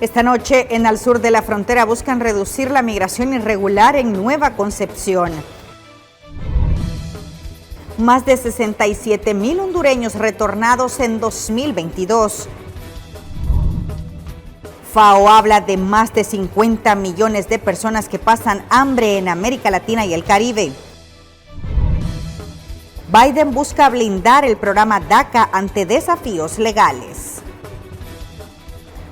Esta noche, en el sur de la frontera, buscan reducir la migración irregular en Nueva Concepción. Más de 67,000 hondureños retornados en 2022. FAO habla de más de 50 millones de personas que pasan hambre en América Latina y el Caribe. Biden busca blindar el programa DACA ante desafíos legales.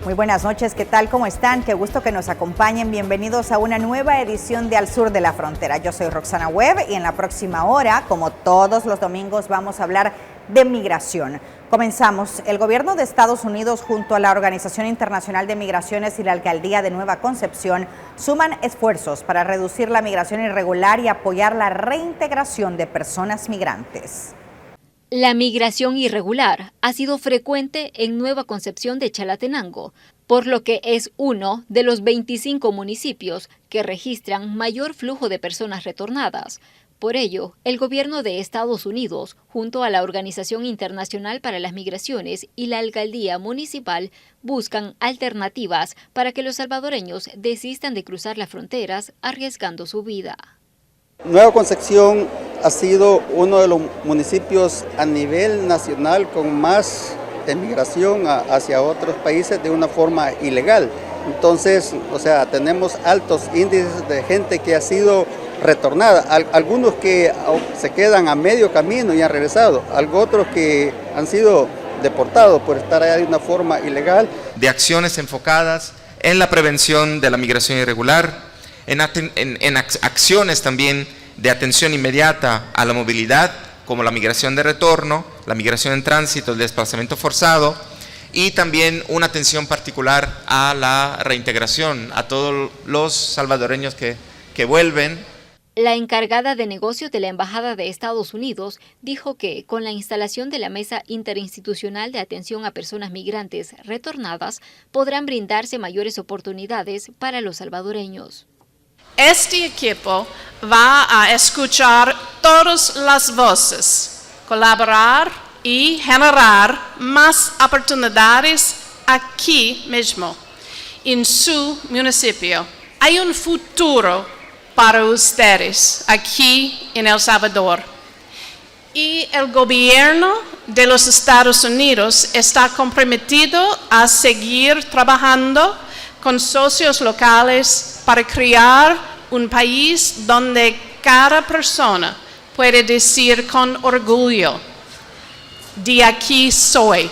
Muy buenas noches, ¿qué tal? ¿Cómo están? Qué gusto que nos acompañen. Bienvenidos a una nueva edición de Al Sur de la Frontera. Yo soy Roxana Webb y en la próxima hora, como todos los domingos, vamos a hablar de migración. Comenzamos. El gobierno de Estados Unidos junto a la Organización Internacional de Migraciones y la Alcaldía de Nueva Concepción suman esfuerzos para reducir la migración irregular y apoyar la reintegración de personas migrantes. La migración irregular ha sido frecuente en Nueva Concepción de Chalatenango, por lo que es uno de los 25 municipios que registran mayor flujo de personas retornadas. Por ello, el gobierno de Estados Unidos, junto a la Organización Internacional para las Migraciones y la Alcaldía Municipal, buscan alternativas para que los salvadoreños desistan de cruzar las fronteras arriesgando su vida. Nueva Concepción ha sido uno de los municipios a nivel nacional con más emigración hacia otros países de una forma ilegal. Entonces, tenemos altos índices de gente que ha sido retornada, algunos que se quedan a medio camino y han regresado, otros que han sido deportados por estar allá de una forma ilegal. De acciones enfocadas en la prevención de la migración irregular, en acciones también de atención inmediata a la movilidad, como la migración de retorno, la migración en tránsito, el desplazamiento forzado, y también una atención particular a la reintegración, a todos los salvadoreños que vuelven. La encargada de negocios de la Embajada de Estados Unidos dijo que con la instalación de la Mesa Interinstitucional de Atención a Personas Migrantes Retornadas podrán brindarse mayores oportunidades para los salvadoreños. Este equipo va a escuchar todas las voces, colaborar y generar más oportunidades aquí mismo, en su municipio. Hay un futuro para ustedes aquí en El Salvador. Y el gobierno de los Estados Unidos está comprometido a seguir trabajando con socios locales para crear un país donde cada persona puede decir con orgullo, de aquí soy.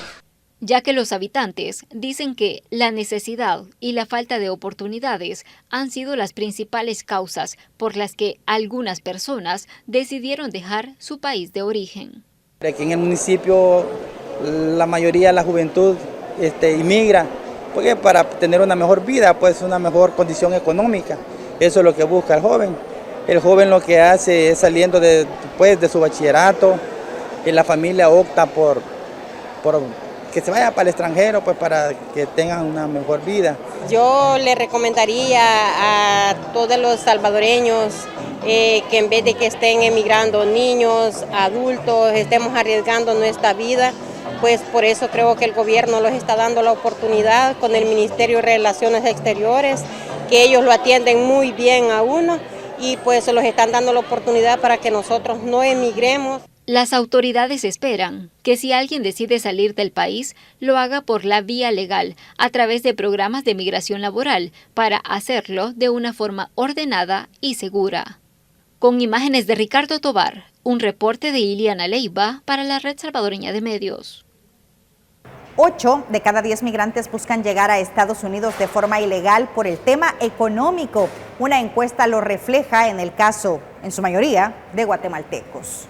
Ya que los habitantes dicen que la necesidad y la falta de oportunidades han sido las principales causas por las que algunas personas decidieron dejar su país de origen. Aquí en el municipio la mayoría de la juventud inmigra, porque para tener una mejor vida, pues una mejor condición económica. Eso es lo que busca el joven. El joven lo que hace es saliendo de su bachillerato, y la familia opta por que se vaya para el extranjero, pues para que tengan una mejor vida. Yo le recomendaría a todos los salvadoreños que en vez de que estén emigrando niños, adultos, estemos arriesgando nuestra vida, pues por eso creo que el gobierno los está dando la oportunidad con el Ministerio de Relaciones Exteriores, que ellos lo atienden muy bien a uno y pues los están dando la oportunidad para que nosotros no emigremos. Las autoridades esperan que si alguien decide salir del país, lo haga por la vía legal, a través de programas de migración laboral, para hacerlo de una forma ordenada y segura. Con imágenes de Ricardo Tobar, un reporte de Iliana Leiva para la Red Salvadoreña de Medios. 8 de cada 10 migrantes buscan llegar a Estados Unidos de forma ilegal por el tema económico. Una encuesta lo refleja en el caso, en su mayoría, de guatemaltecos.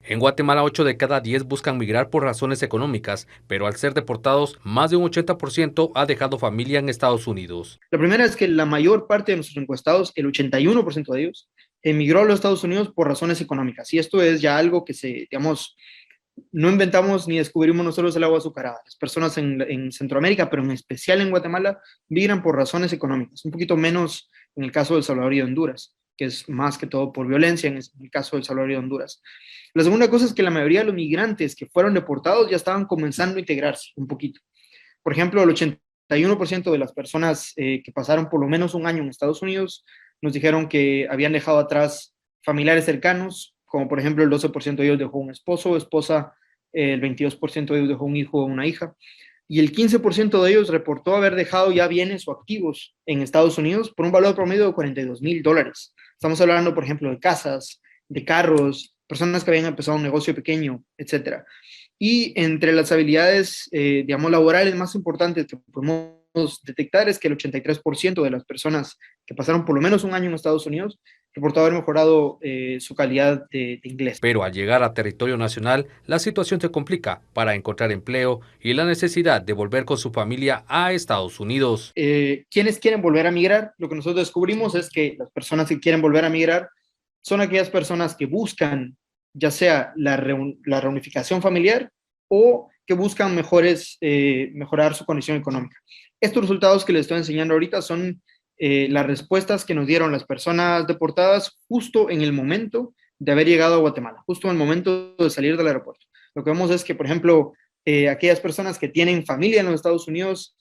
En Guatemala, 8 de cada 10 buscan migrar por razones económicas, pero al ser deportados, más de un 80% ha dejado familia en Estados Unidos. La primera es que la mayor parte de nuestros encuestados, el 81% de ellos, emigró a los Estados Unidos por razones económicas. Y esto es ya algo que no inventamos ni descubrimos nosotros el agua azucarada. Las personas en Centroamérica, pero en especial en Guatemala, migran por razones económicas. Un poquito menos en el caso de El Salvador y de Honduras. que es más que todo por violencia, en el caso de El Salvador y Honduras. La segunda cosa es que la mayoría de los migrantes que fueron deportados ya estaban comenzando a integrarse un poquito. Por ejemplo, el 81% de las personas que pasaron por lo menos un año en Estados Unidos nos dijeron que habían dejado atrás familiares cercanos, como por ejemplo el 12% de ellos dejó un esposo o esposa, el 22% de ellos dejó un hijo o una hija, y el 15% de ellos reportó haber dejado ya bienes o activos en Estados Unidos por un valor promedio de $42,000. Estamos hablando, por ejemplo, de casas, de carros, personas que habían empezado un negocio pequeño, etcétera. Y entre las habilidades, digamos, laborales más importantes que podemos detectar es que el 83% de las personas que pasaron por lo menos un año en Estados Unidos reportó haber mejorado su calidad de inglés. Pero al llegar a territorio nacional, la situación se complica para encontrar empleo y la necesidad de volver con su familia a Estados Unidos. ¿Quiénes quieren volver a migrar? Lo que nosotros descubrimos es que las personas que quieren volver a migrar son aquellas personas que buscan ya sea la reunificación familiar o que buscan mejorar su condición económica. Estos resultados que les estoy enseñando ahorita son las respuestas que nos dieron las personas deportadas justo en el momento de haber llegado a Guatemala, justo en el momento de salir del aeropuerto. Lo que vemos es que, por ejemplo, aquellas personas que tienen familia en los Estados Unidos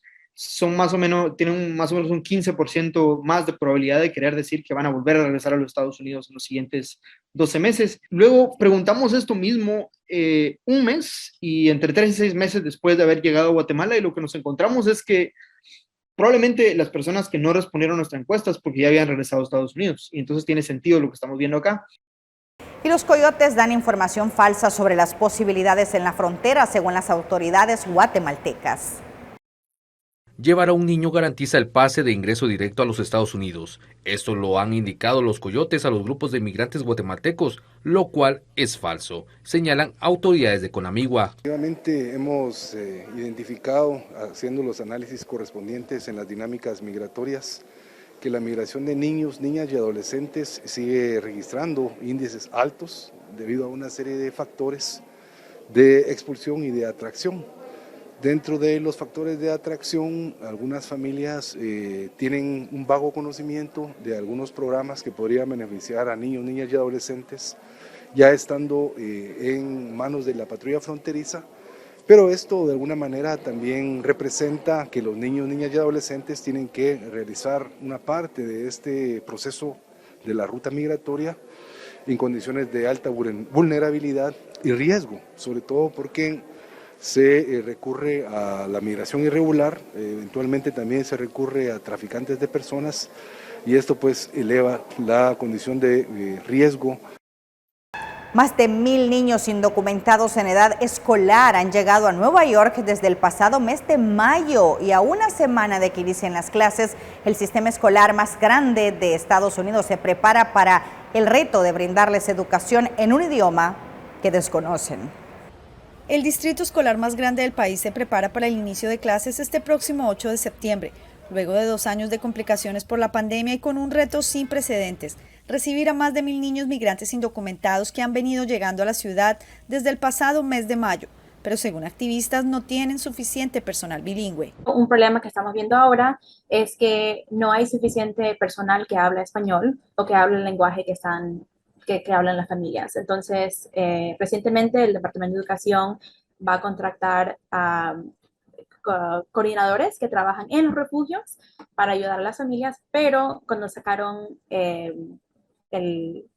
tienen más o menos un 15% más de probabilidad de querer decir que van a volver a regresar a los Estados Unidos en los siguientes 12 meses. Luego preguntamos esto mismo un mes y entre 3 y 6 meses después de haber llegado a Guatemala, y lo que nos encontramos es que probablemente las personas que no respondieron a nuestra encuesta es porque ya habían regresado a Estados Unidos, y entonces tiene sentido lo que estamos viendo acá. Y los coyotes dan información falsa sobre las posibilidades en la frontera, según las autoridades guatemaltecas. Llevar a un niño garantiza el pase de ingreso directo a los Estados Unidos. Esto lo han indicado los coyotes a los grupos de migrantes guatemaltecos, lo cual es falso, señalan autoridades de Conamigua. Efectivamente, hemos identificado, haciendo los análisis correspondientes en las dinámicas migratorias, que la migración de niños, niñas y adolescentes sigue registrando índices altos debido a una serie de factores de expulsión y de atracción. Dentro de los factores de atracción, algunas familias tienen un vago conocimiento de algunos programas que podrían beneficiar a niños, niñas y adolescentes, ya estando en manos de la patrulla fronteriza, pero esto de alguna manera también representa que los niños, niñas y adolescentes tienen que realizar una parte de este proceso de la ruta migratoria en condiciones de alta vulnerabilidad y riesgo, sobre todo porque se recurre a la migración irregular, eventualmente también se recurre a traficantes de personas, y esto pues eleva la condición de riesgo. Más de 1,000 niños indocumentados en edad escolar han llegado a Nueva York desde el pasado mes de mayo, y a una semana de que inicien las clases, el sistema escolar más grande de Estados Unidos se prepara para el reto de brindarles educación en un idioma que desconocen. El distrito escolar más grande del país se prepara para el inicio de clases este próximo 8 de septiembre, luego de 2 años de complicaciones por la pandemia y con un reto sin precedentes: recibir a más de 1,000 niños migrantes indocumentados que han venido llegando a la ciudad desde el pasado mes de mayo, pero según activistas no tienen suficiente personal bilingüe. Un problema que estamos viendo ahora es que no hay suficiente personal que habla español o que habla el lenguaje que hablan las familias. Entonces, recientemente el Departamento de Educación va a contratar a coordinadores que trabajan en los refugios para ayudar a las familias, pero cuando sacaron el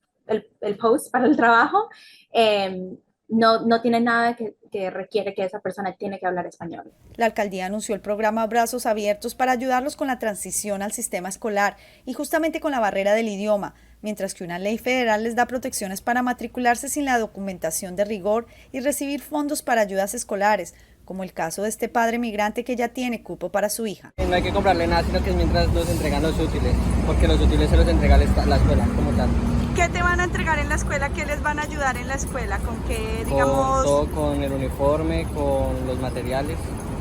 post para el trabajo, no tiene nada que requiere que esa persona tiene que hablar español. La alcaldía anunció el programa Brazos Abiertos para ayudarlos con la transición al sistema escolar y justamente con la barrera del idioma, mientras que una ley federal les da protecciones para matricularse sin la documentación de rigor y recibir fondos para ayudas escolares, como el caso de este padre migrante que ya tiene cupo para su hija. No hay que comprarle nada, sino que es mientras nos entregan los útiles, porque los útiles se los entrega la escuela como tal. ¿Qué te van a entregar en la escuela? ¿Qué les van a ayudar en la escuela? ¿Con qué, digamos? Todo, con el uniforme, con los materiales.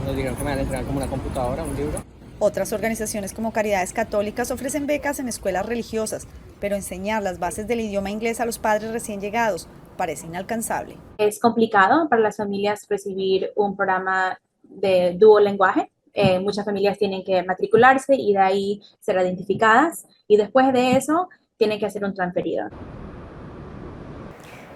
Nos dijeron que me van a entregar como una computadora, un libro. Otras organizaciones como Caridades Católicas ofrecen becas en escuelas religiosas, pero enseñar las bases del idioma inglés a los padres recién llegados parece inalcanzable. Es complicado para las familias recibir un programa de duolenguaje. Muchas familias tienen que matricularse y de ahí ser identificadas, y después de eso tienen que ser un transferido.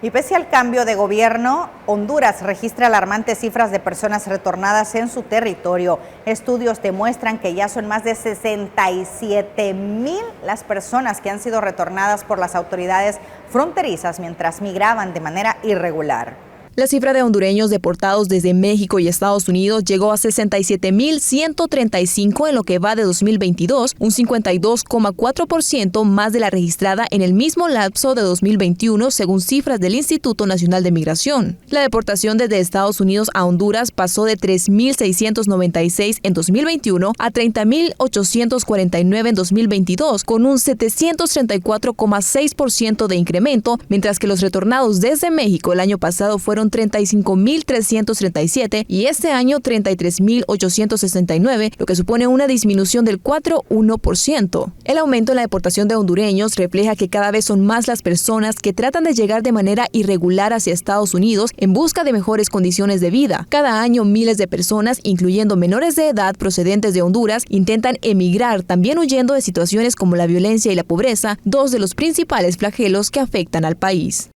Y pese al cambio de gobierno, Honduras registra alarmantes cifras de personas retornadas en su territorio. Estudios demuestran que ya son más de 67,000 las personas que han sido retornadas por las autoridades fronterizas mientras migraban de manera irregular. La cifra de hondureños deportados desde México y Estados Unidos llegó a 67,135 en lo que va de 2022, un 52,4% más de la registrada en el mismo lapso de 2021, según cifras del Instituto Nacional de Migración. La deportación desde Estados Unidos a Honduras pasó de 3,696 en 2021 a 30,849 en 2022, con un 734,6% de incremento, mientras que los retornados desde México el año pasado fueron 35,337 y este año 33,869, lo que supone una disminución del 4,1%. El aumento en la deportación de hondureños refleja que cada vez son más las personas que tratan de llegar de manera irregular hacia Estados Unidos en busca de mejores condiciones de vida. Cada año miles de personas, incluyendo menores de edad procedentes de Honduras, intentan emigrar, también huyendo de situaciones como la violencia y la pobreza, dos de los principales flagelos que afectan al país.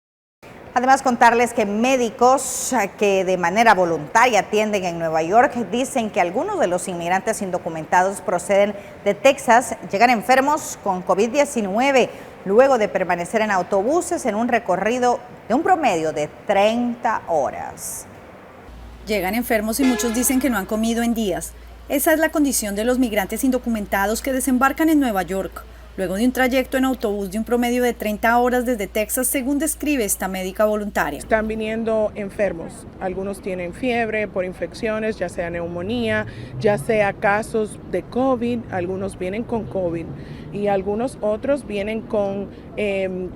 Además, contarles que médicos que de manera voluntaria atienden en Nueva York dicen que algunos de los inmigrantes indocumentados proceden de Texas llegan enfermos con COVID-19 luego de permanecer en autobuses en un recorrido de un promedio de 30 horas. Llegan enfermos y muchos dicen que no han comido en días. Esa es la condición de los migrantes indocumentados que desembarcan en Nueva York, luego de un trayecto en autobús de un promedio de 30 horas desde Texas, según describe esta médica voluntaria. Están viniendo enfermos, algunos tienen fiebre por infecciones, ya sea neumonía, ya sea casos de COVID, algunos vienen con COVID y algunos otros vienen con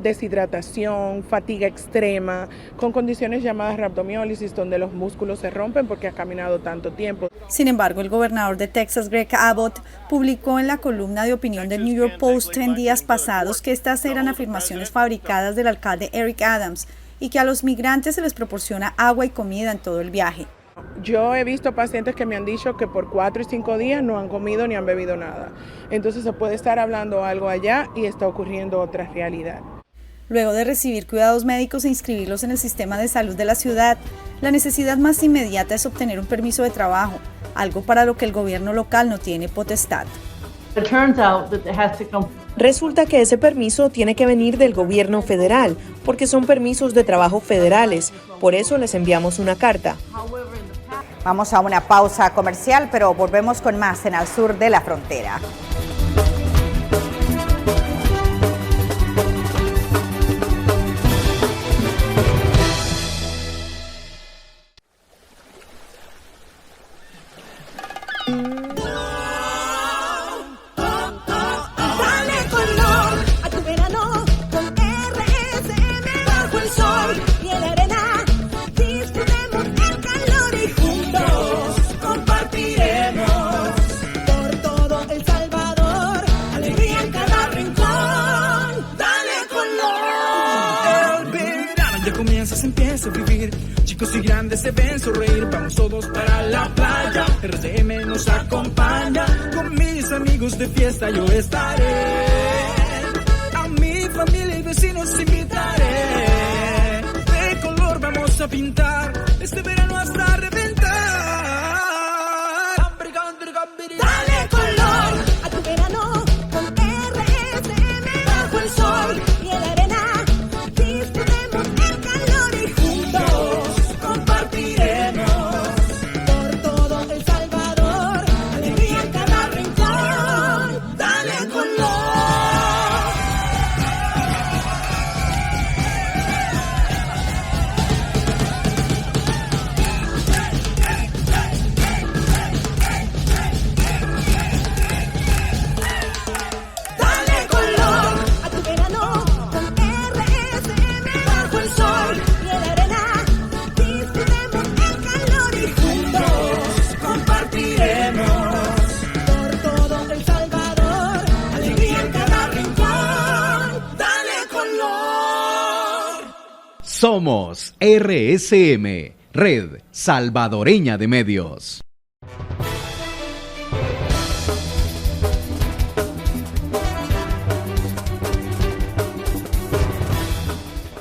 deshidratación, fatiga extrema, con condiciones llamadas rhabdomiólisis, donde los músculos se rompen porque ha caminado tanto tiempo. Sin embargo, el gobernador de Texas, Greg Abbott, publicó en la columna de opinión del New York Post en días pasados que estas eran afirmaciones fabricadas del alcalde Eric Adams y que a los migrantes se les proporciona agua y comida en todo el viaje. Yo he visto pacientes que me han dicho que por 4 y 5 días no han comido ni han bebido nada. Entonces se puede estar hablando algo allá y está ocurriendo otra realidad. Luego de recibir cuidados médicos e inscribirlos en el sistema de salud de la ciudad, la necesidad más inmediata es obtener un permiso de trabajo, algo para lo que el gobierno local no tiene potestad. Resulta que ese permiso tiene que venir del gobierno federal, porque son permisos de trabajo federales. Por eso les enviamos una carta. Vamos a una pausa comercial, pero volvemos con más en Al Sur de la Frontera. Empieza a vivir, chicos y grandes se ven sonreír, vamos todos para la playa, RCM nos acompaña, con mis amigos de fiesta yo estaré, a mi familia y vecinos invitaré, de color vamos a pintar, este verano hasta reventar. Dale color a tu verano con RSM bajo el sol y en la arena. Somos RSM, Red Salvadoreña de Medios.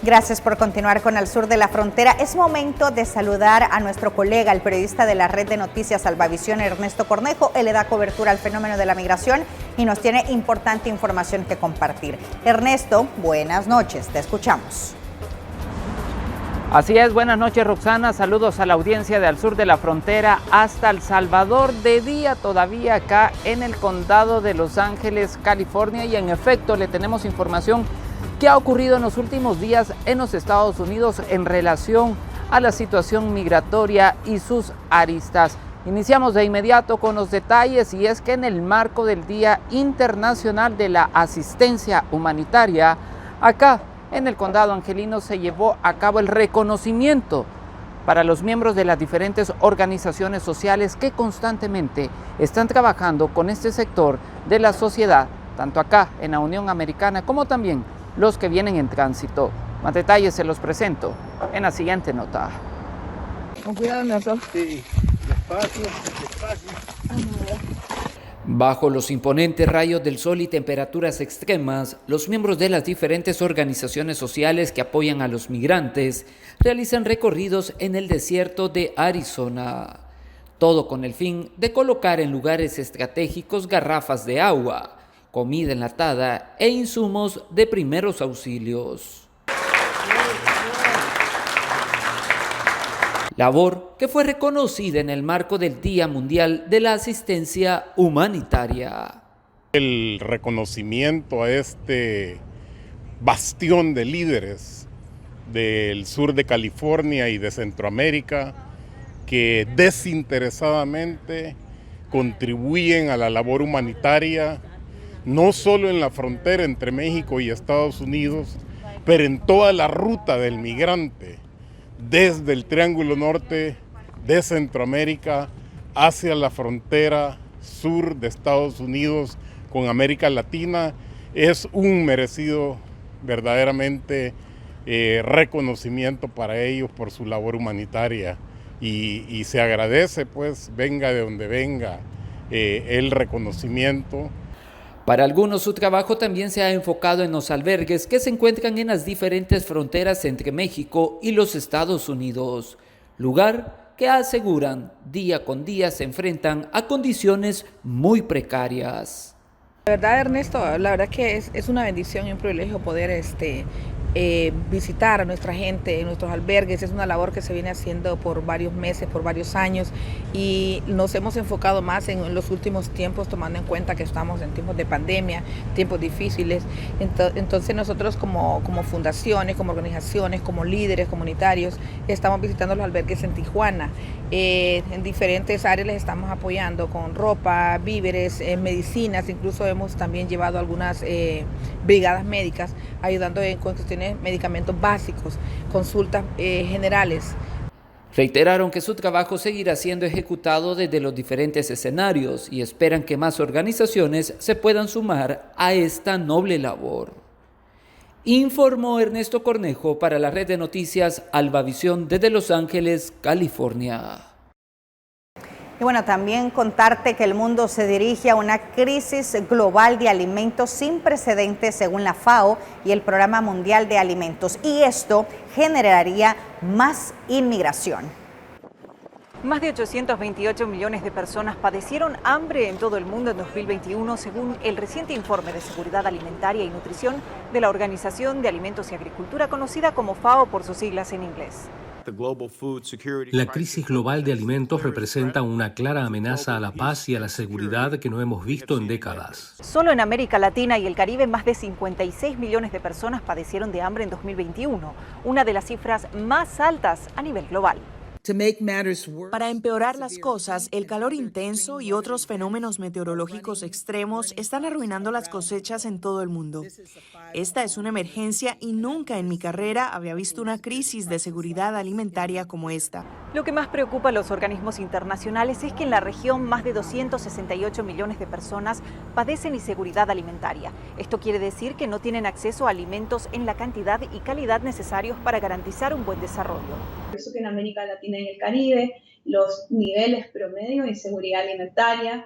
Gracias por continuar con Al Sur de la Frontera. Es momento de saludar a nuestro colega, el periodista de la red de noticias Salvavisión, Ernesto Cornejo. Él le da cobertura al fenómeno de la migración y nos tiene importante información que compartir. Ernesto, buenas noches, te escuchamos. Así es, buenas noches Roxana, saludos a la audiencia de Al Sur de la Frontera hasta El Salvador, de día todavía acá en el condado de Los Ángeles, California, y en efecto le tenemos información que ha ocurrido en los últimos días en los Estados Unidos en relación a la situación migratoria y sus aristas. Iniciamos de inmediato con los detalles, y es que en el marco del Día Internacional de la Asistencia Humanitaria, acá en el condado angelino se llevó a cabo el reconocimiento para los miembros de las diferentes organizaciones sociales que constantemente están trabajando con este sector de la sociedad, tanto acá en la Unión Americana como también los que vienen en tránsito. Más detalles se los presento en la siguiente nota. Con cuidado, Nelson. Sí, despacio, despacio. Bajo los imponentes rayos del sol y temperaturas extremas, los miembros de las diferentes organizaciones sociales que apoyan a los migrantes realizan recorridos en el desierto de Arizona. Todo con el fin de colocar en lugares estratégicos garrafas de agua, comida enlatada e insumos de primeros auxilios. Labor que fue reconocida en el marco del Día Mundial de la Asistencia Humanitaria. El reconocimiento a este bastión de líderes del sur de California y de Centroamérica que desinteresadamente contribuyen a la labor humanitaria, no solo en la frontera entre México y Estados Unidos, pero en toda la ruta del migrante, desde el Triángulo Norte de Centroamérica hacia la frontera sur de Estados Unidos con América Latina. Es un merecido verdaderamente reconocimiento para ellos por su labor humanitaria, y se agradece, pues venga de donde venga, el reconocimiento. Para algunos su trabajo también se ha enfocado en los albergues que se encuentran en las diferentes fronteras entre México y los Estados Unidos, lugar que aseguran día con día se enfrentan a condiciones muy precarias. La verdad, Ernesto, la verdad que es una bendición y un privilegio poder visitar a nuestra gente en nuestros albergues. Es una labor que se viene haciendo por varios meses, por varios años, y nos hemos enfocado más en los últimos tiempos, tomando en cuenta que estamos en tiempos de pandemia, tiempos difíciles. Entonces nosotros como fundaciones, como organizaciones, como líderes comunitarios, estamos visitando los albergues en Tijuana. En diferentes áreas les estamos apoyando con ropa, víveres, medicinas. Incluso hemos también llevado algunas brigadas médicas ayudando con cuestiones, medicamentos básicos, consultas generales. Reiteraron que su trabajo seguirá siendo ejecutado desde los diferentes escenarios y esperan que más organizaciones se puedan sumar a esta noble labor. Informó Ernesto Cornejo para la red de noticias Albavisión desde Los Ángeles, California. Y bueno, también contarte que el mundo se dirige a una crisis global de alimentos sin precedentes según la FAO y el Programa Mundial de Alimentos, y esto generaría más inmigración. Más de 828 millones de personas padecieron hambre en todo el mundo en 2021, según el reciente informe de Seguridad Alimentaria y Nutrición de la Organización de Alimentos y Agricultura, conocida como FAO por sus siglas en inglés. La crisis global de alimentos representa una clara amenaza a la paz y a la seguridad que no hemos visto en décadas. Solo en América Latina y el Caribe, más de 56 millones de personas padecieron de hambre en 2021, una de las cifras más altas a nivel global. Para empeorar las cosas, el calor intenso y otros fenómenos meteorológicos extremos están arruinando las cosechas en todo el mundo. Esta es una emergencia y nunca en mi carrera había visto una crisis de seguridad alimentaria como esta. Lo que más preocupa a los organismos internacionales es que en la región más de 268 millones de personas padecen inseguridad alimentaria. Esto quiere decir que no tienen acceso a alimentos en la cantidad y calidad necesarios para garantizar un buen desarrollo. Por eso que en América Latina y el Caribe los niveles promedio de inseguridad alimentaria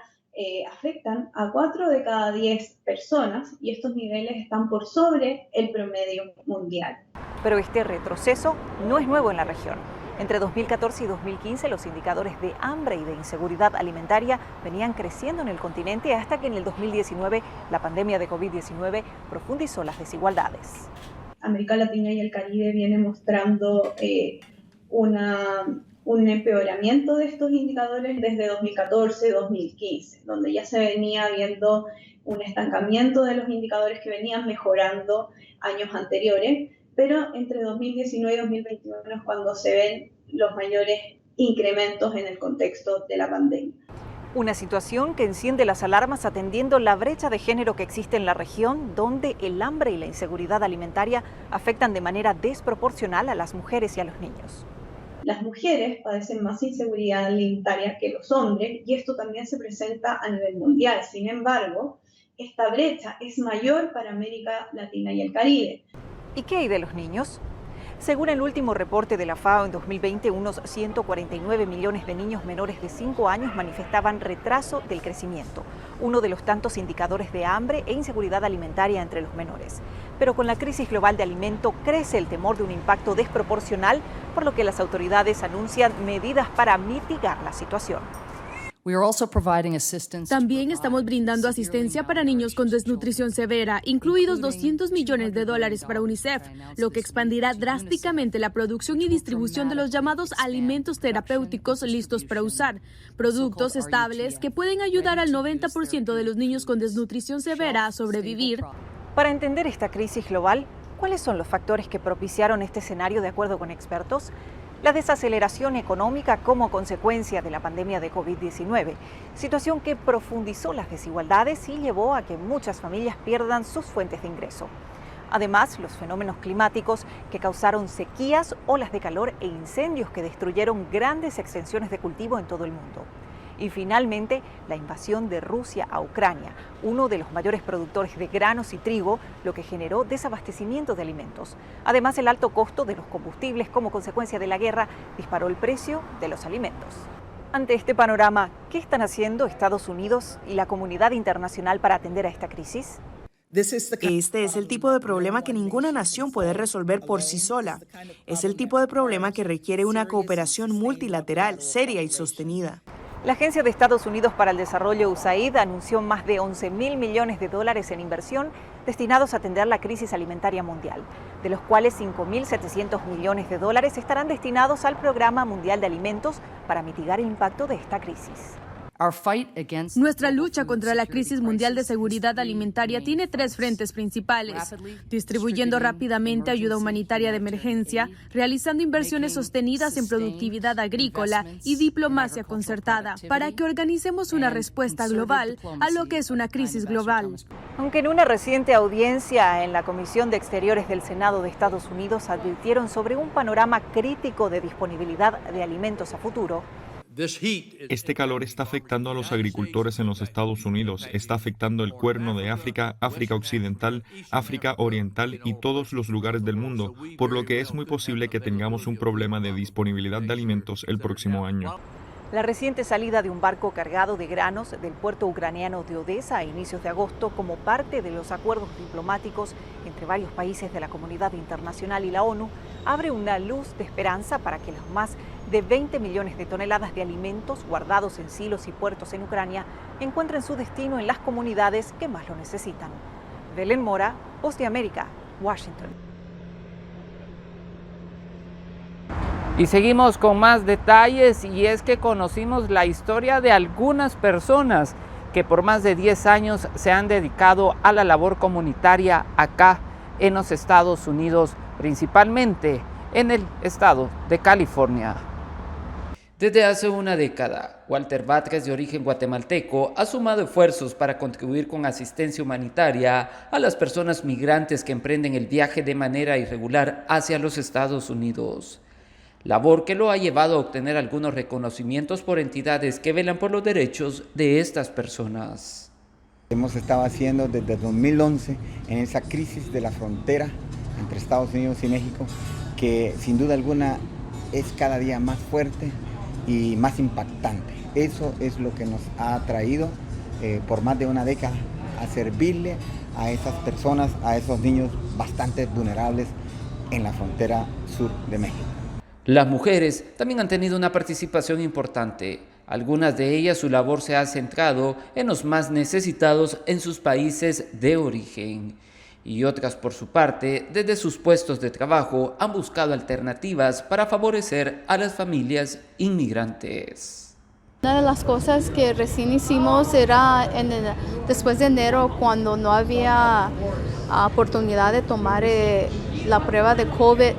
afectan a 4 de cada 10 personas y estos niveles están por sobre el promedio mundial. Pero este retroceso no es nuevo en la región. Entre 2014 y 2015 los indicadores de hambre y de inseguridad alimentaria venían creciendo en el continente hasta que en el 2019 la pandemia de COVID-19 profundizó las desigualdades. América Latina y el Caribe viene mostrando un empeoramiento de estos indicadores desde 2014-2015, donde ya se venía viendo un estancamiento de los indicadores que venían mejorando años anteriores, pero entre 2019 y 2021 es cuando se ven los mayores incrementos en el contexto de la pandemia. Una situación que enciende las alarmas atendiendo la brecha de género que existe en la región, donde el hambre y la inseguridad alimentaria afectan de manera desproporcional a las mujeres y a los niños. Las mujeres padecen más inseguridad alimentaria que los hombres y esto también se presenta a nivel mundial. Sin embargo, esta brecha es mayor para América Latina y el Caribe. ¿Y qué hay de los niños? Según el último reporte de la FAO, en 2020 unos 149 millones de niños menores de 5 años manifestaban retraso del crecimiento, uno de los tantos indicadores de hambre e inseguridad alimentaria entre los menores. Pero con la crisis global de alimento crece el temor de un impacto desproporcional, por lo que las autoridades anuncian medidas para mitigar la situación. También estamos brindando asistencia para niños con desnutrición severa, incluidos $200 millones para UNICEF, lo que expandirá drásticamente la producción y distribución de los llamados alimentos terapéuticos listos para usar, productos estables que pueden ayudar al 90% de los niños con desnutrición severa a sobrevivir. Para entender esta crisis global, ¿cuáles son los factores que propiciaron este escenario de acuerdo con expertos? La desaceleración económica como consecuencia de la pandemia de COVID-19, situación que profundizó las desigualdades y llevó a que muchas familias pierdan sus fuentes de ingreso. Además, los fenómenos climáticos que causaron sequías, olas de calor e incendios que destruyeron grandes extensiones de cultivo en todo el mundo. Y finalmente, la invasión de Rusia a Ucrania, uno de los mayores productores de granos y trigo, lo que generó desabastecimiento de alimentos. Además, el alto costo de los combustibles como consecuencia de la guerra disparó el precio de los alimentos. Ante este panorama, ¿qué están haciendo Estados Unidos y la comunidad internacional para atender a esta crisis? Este es el tipo de problema que ninguna nación puede resolver por sí sola. Es el tipo de problema que requiere una cooperación multilateral, seria y sostenida. La Agencia de Estados Unidos para el Desarrollo, USAID, anunció más de $11.000 millones en inversión destinados a atender la crisis alimentaria mundial, de los cuales $5.700 millones estarán destinados al Programa Mundial de Alimentos para mitigar el impacto de esta crisis. Nuestra lucha contra la crisis mundial de seguridad alimentaria tiene 3 frentes principales: distribuyendo rápidamente ayuda humanitaria de emergencia, realizando inversiones sostenidas en productividad agrícola y diplomacia concertada, para que organicemos una respuesta global a lo que es una crisis global. Aunque en una reciente audiencia en la Comisión de Exteriores del Senado de Estados Unidos advirtieron sobre un panorama crítico de disponibilidad de alimentos a futuro, este calor está afectando a los agricultores en los Estados Unidos, está afectando el Cuerno de África, África Occidental, África Oriental y todos los lugares del mundo, por lo que es muy posible que tengamos un problema de disponibilidad de alimentos el próximo año. La reciente salida de un barco cargado de granos del puerto ucraniano de Odesa a inicios de agosto como parte de los acuerdos diplomáticos entre varios países de la comunidad internacional y la ONU abre una luz de esperanza para que los más de 20 millones de toneladas de alimentos guardados en silos y puertos en Ucrania encuentren su destino en las comunidades que más lo necesitan. Belén Mora, Voz de América, Washington. Y seguimos con más detalles, y es que conocimos la historia de algunas personas que por más de 10 años se han dedicado a la labor comunitaria acá en los Estados Unidos, principalmente en el estado de California. Desde hace una década, Walter Vázquez, de origen guatemalteco, ha sumado esfuerzos para contribuir con asistencia humanitaria a las personas migrantes que emprenden el viaje de manera irregular hacia los Estados Unidos. Labor que lo ha llevado a obtener algunos reconocimientos por entidades que velan por los derechos de estas personas. Hemos estado haciendo desde 2011 en esa crisis de la frontera entre Estados Unidos y México, que sin duda alguna es cada día más fuerte y más impactante. Eso es lo que nos ha traído por más de una década a servirle a esas personas, a esos niños bastante vulnerables en la frontera sur de México. Las mujeres también han tenido una participación importante. Algunas de ellas, su labor se ha centrado en los más necesitados en sus países de origen. Y otras, por su parte, desde sus puestos de trabajo, han buscado alternativas para favorecer a las familias inmigrantes. Una de las cosas que recién hicimos era después de enero, cuando no había oportunidad de tomar la prueba de COVID,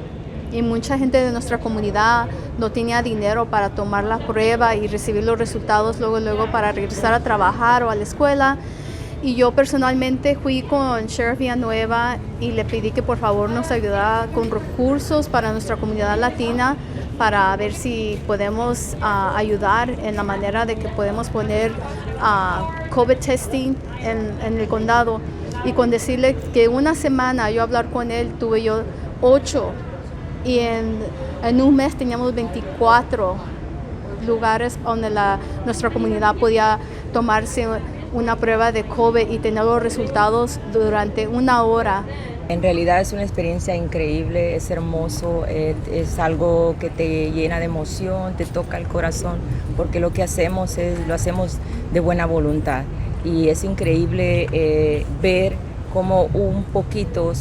y mucha gente de nuestra comunidad no tenía dinero para tomar la prueba y recibir los resultados luego para regresar a trabajar o a la escuela. Y yo personalmente fui con Sheriff Villanueva y le pedí que por favor nos ayudara con recursos para nuestra comunidad latina, para ver si podemos ayudar en la manera de que podemos poner COVID testing en el condado. Y con decirle que una semana yo hablar con él, tuve yo 8. Y en un mes teníamos 24 lugares donde nuestra comunidad podía tomarse una prueba de COVID y tener los resultados durante una hora. En realidad es una experiencia increíble, es hermoso, es algo que te llena de emoción, te toca el corazón, porque lo que hacemos lo hacemos de buena voluntad. Y es increíble ver cómo un poquito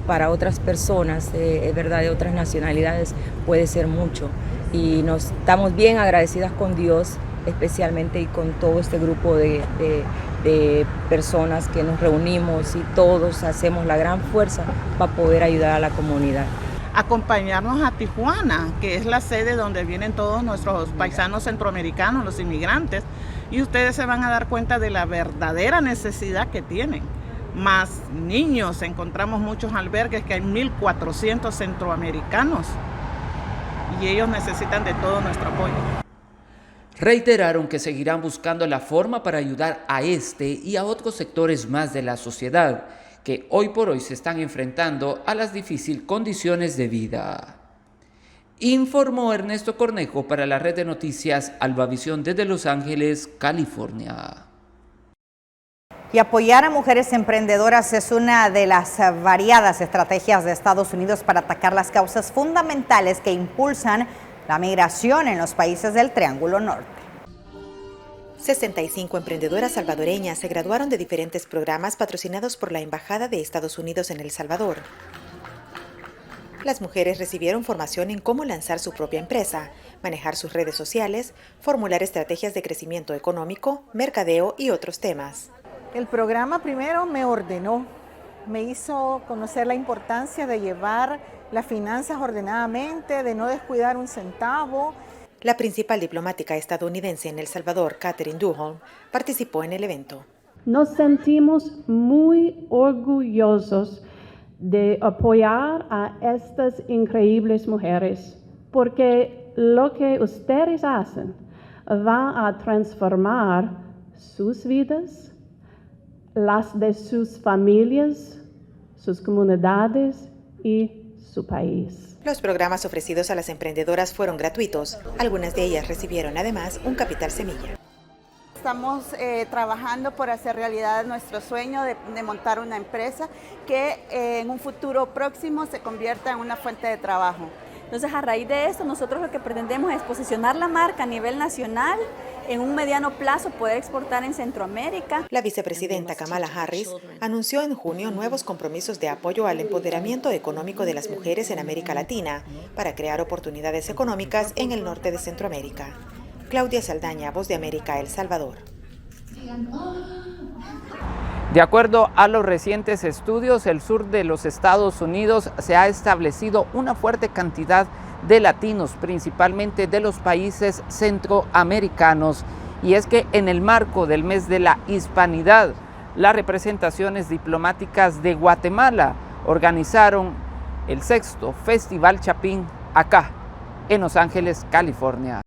para otras personas, es verdad, de otras nacionalidades, puede ser mucho. Y estamos bien agradecidas con Dios, especialmente, y con todo este grupo de personas que nos reunimos y todos hacemos la gran fuerza para poder ayudar a la comunidad. Acompañarnos a Tijuana, que es la sede donde vienen todos nuestros paisanos centroamericanos, los inmigrantes, y ustedes se van a dar cuenta de la verdadera necesidad que tienen. Más niños, encontramos muchos albergues que hay 1,400 centroamericanos y ellos necesitan de todo nuestro apoyo. Reiteraron que seguirán buscando la forma para ayudar a este y a otros sectores más de la sociedad que hoy por hoy se están enfrentando a las difíciles condiciones de vida. Informó Ernesto Cornejo para la red de noticias Albavisión desde Los Ángeles, California. Y apoyar a mujeres emprendedoras es una de las variadas estrategias de Estados Unidos para atacar las causas fundamentales que impulsan la migración en los países del Triángulo Norte. 65 emprendedoras salvadoreñas se graduaron de diferentes programas patrocinados por la Embajada de Estados Unidos en El Salvador. Las mujeres recibieron formación en cómo lanzar su propia empresa, manejar sus redes sociales, formular estrategias de crecimiento económico, mercadeo y otros temas. El programa primero me ordenó, me hizo conocer la importancia de llevar las finanzas ordenadamente, de no descuidar un centavo. La principal diplomática estadounidense en El Salvador, Catherine Duholm, participó en el evento. Nos sentimos muy orgullosos de apoyar a estas increíbles mujeres, porque lo que ustedes hacen va a transformar sus vidas, las de sus familias, sus comunidades y su país. Los programas ofrecidos a las emprendedoras fueron gratuitos. Algunas de ellas recibieron además un capital semilla. Estamos trabajando por hacer realidad nuestro sueño de montar una empresa que en un futuro próximo se convierta en una fuente de trabajo. Entonces, a raíz de esto, nosotros lo que pretendemos es posicionar la marca a nivel nacional, en un mediano plazo poder exportar en Centroamérica. La vicepresidenta Kamala Harris anunció en junio nuevos compromisos de apoyo al empoderamiento económico de las mujeres en América Latina para crear oportunidades económicas en el norte de Centroamérica. Claudia Saldaña, Voz de América, El Salvador. De acuerdo a los recientes estudios, el sur de los Estados Unidos se ha establecido una fuerte cantidad de latinos, principalmente de los países centroamericanos. Y es que en el marco del mes de la hispanidad, las representaciones diplomáticas de Guatemala organizaron el 6º Festival Chapín acá, en Los Ángeles, California.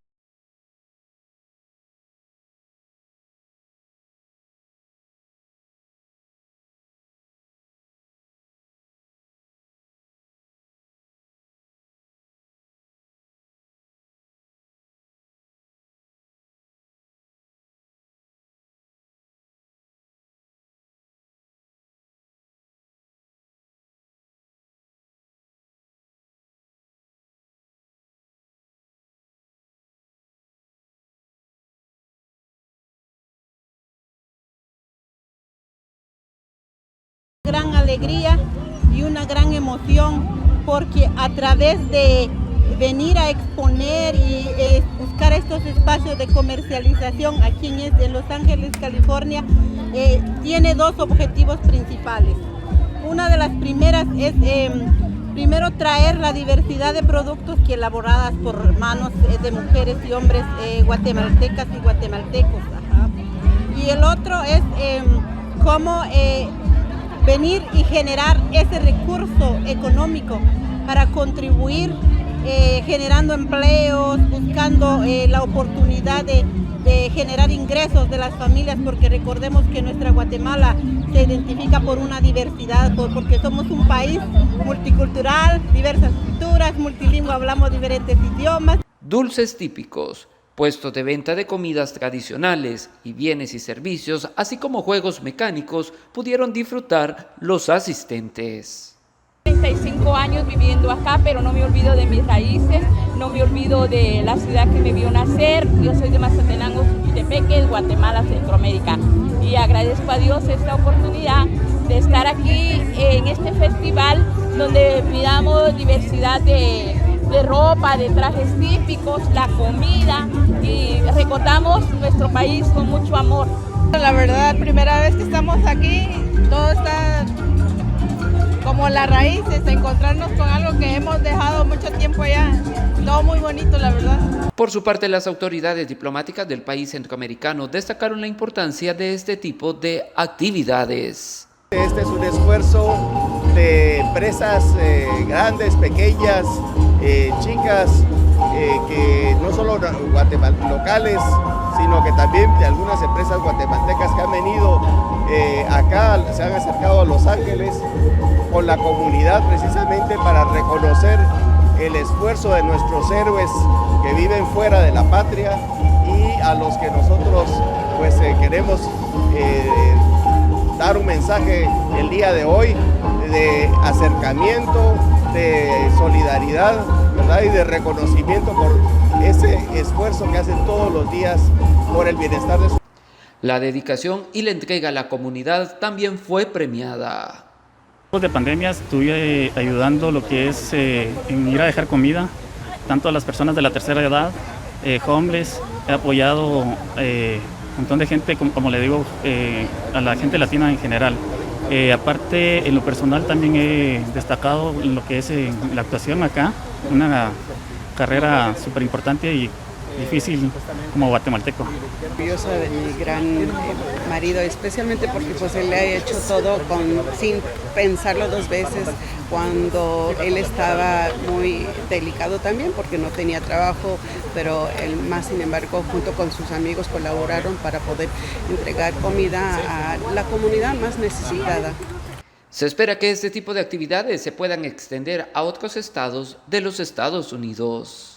Gran alegría y una gran emoción porque a través de venir a exponer y buscar estos espacios de comercialización aquí en Los Ángeles, California, tiene dos objetivos principales. Una de las primeras es primero traer la diversidad de productos que elaboradas por manos de mujeres y hombres guatemaltecas y guatemaltecos. Y el otro es cómo venir y generar ese recurso económico para contribuir generando empleos, buscando la oportunidad de generar ingresos de las familias, porque recordemos que nuestra Guatemala se identifica por una diversidad, porque somos un país multicultural, diversas culturas, multilingüe, hablamos diferentes idiomas. Dulces típicos, puestos de venta de comidas tradicionales y bienes y servicios, así como juegos mecánicos, pudieron disfrutar los asistentes. 35 años viviendo acá, pero no me olvido de mis raíces, no me olvido de la ciudad que me vio nacer. Yo soy de Mazatenango, Suchitepeque, Guatemala, Centroamérica. Y agradezco a Dios esta oportunidad de estar aquí en este festival donde miramos diversidad de ropa, de trajes típicos, la comida y recordamos nuestro país con mucho amor. La verdad, primera vez que estamos aquí, todo está como las raíces, encontrarnos con algo que hemos dejado mucho tiempo allá. Todo muy bonito, la verdad. Por su parte, las autoridades diplomáticas del país centroamericano destacaron la importancia de este tipo de actividades. Este es un esfuerzo de empresas grandes, pequeñas, chicas, que no solo locales, sino que también de algunas empresas guatemaltecas que han venido acá, se han acercado a Los Ángeles con la comunidad precisamente para reconocer el esfuerzo de nuestros héroes que viven fuera de la patria y a los que nosotros pues queremos dar un mensaje el día de hoy de acercamiento, de solidaridad, ¿verdad? Y de reconocimiento por ese esfuerzo que hacen todos los días por el bienestar de su... La dedicación y la entrega a la comunidad también fue premiada. De pandemia estuve ayudando lo que es en ir a dejar comida, tanto a las personas de la tercera edad, homeless, he apoyado un montón de gente, como le digo, a la gente latina en general. Aparte, en lo personal también he destacado en lo que es la actuación acá, una carrera súper importante y difícil como guatemalteco. Orgullosa de mi gran marido, especialmente porque pues él le ha hecho todo sin pensarlo dos veces, cuando él estaba muy delicado también porque no tenía trabajo, pero él más sin embargo junto con sus amigos colaboraron para poder entregar comida a la comunidad más necesitada. Se espera que este tipo de actividades se puedan extender a otros estados de los Estados Unidos.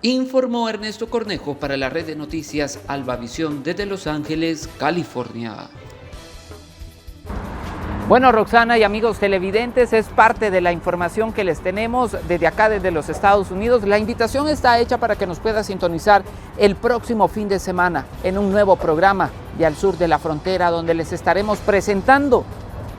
Informó Ernesto Cornejo para la red de noticias Albavisión desde Los Ángeles, California. Bueno, Roxana y amigos televidentes, es parte de la información que les tenemos desde acá, desde los Estados Unidos. La invitación está hecha para que nos pueda sintonizar el próximo fin de semana en un nuevo programa de Al Sur de la Frontera, donde les estaremos presentando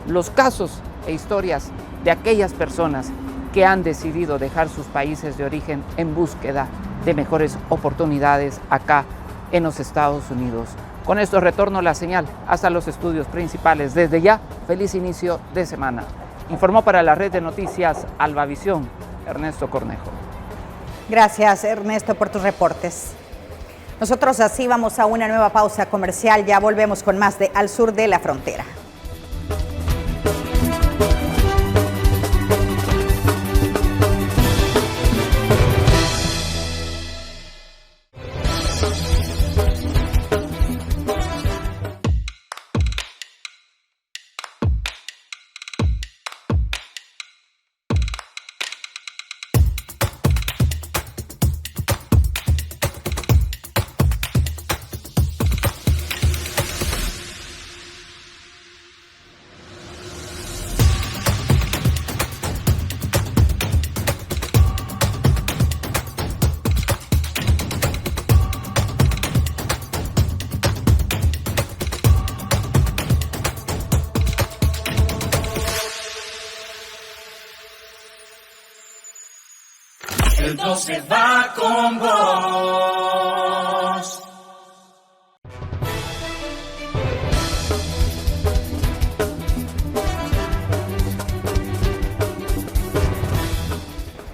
los casos e historias de aquellas personas que han decidido dejar sus países de origen en búsqueda de mejores oportunidades acá en los Estados Unidos. Con esto retorno la señal hasta los estudios principales. Desde ya, feliz inicio de semana. Informó para la red de noticias Albavisión, Ernesto Cornejo. Gracias, Ernesto, por tus reportes. Nosotros así vamos a una nueva pausa comercial. Ya volvemos con más de Al Sur de la Frontera. El 12 va con vos.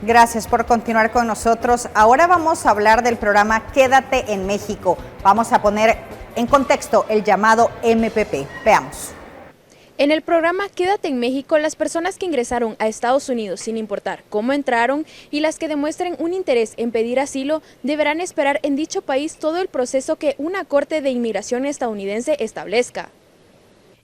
Gracias por continuar con nosotros. Ahora vamos a hablar del programa Quédate en México. Vamos a poner en contexto el llamado MPP. Veamos. En el programa Quédate en México, las personas que ingresaron a Estados Unidos sin importar cómo entraron y las que demuestren un interés en pedir asilo deberán esperar en dicho país todo el proceso que una corte de inmigración estadounidense establezca.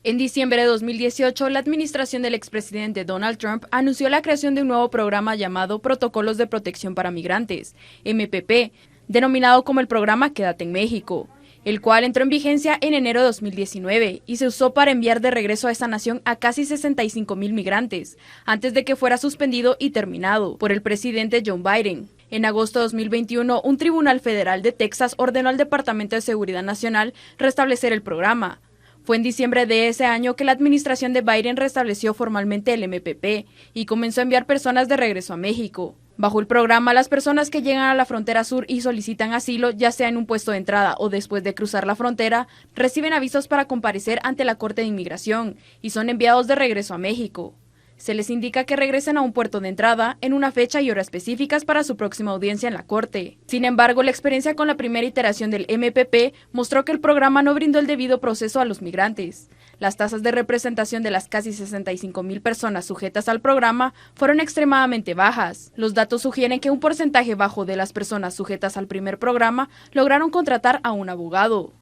En diciembre de 2018, la administración del expresidente Donald Trump anunció la creación de un nuevo programa llamado Protocolos de Protección para Migrantes, MPP, denominado como el programa Quédate en México, el cual entró en vigencia en enero de 2019 y se usó para enviar de regreso a esta nación a casi 65,000 migrantes, antes de que fuera suspendido y terminado por el presidente Joe Biden. En agosto de 2021, un tribunal federal de Texas ordenó al Departamento de Seguridad Nacional restablecer el programa. Fue en diciembre de ese año que la administración de Biden restableció formalmente el MPP y comenzó a enviar personas de regreso a México. Bajo el programa, las personas que llegan a la frontera sur y solicitan asilo, ya sea en un puesto de entrada o después de cruzar la frontera, reciben avisos para comparecer ante la Corte de Inmigración y son enviados de regreso a México. Se les indica que regresen a un puerto de entrada en una fecha y hora específicas para su próxima audiencia en la Corte. Sin embargo, la experiencia con la primera iteración del MPP mostró que el programa no brindó el debido proceso a los migrantes. Las tasas de representación de las casi 65,000 personas sujetas al programa fueron extremadamente bajas. Los datos sugieren que un porcentaje bajo de las personas sujetas al primer programa lograron contratar a un abogado.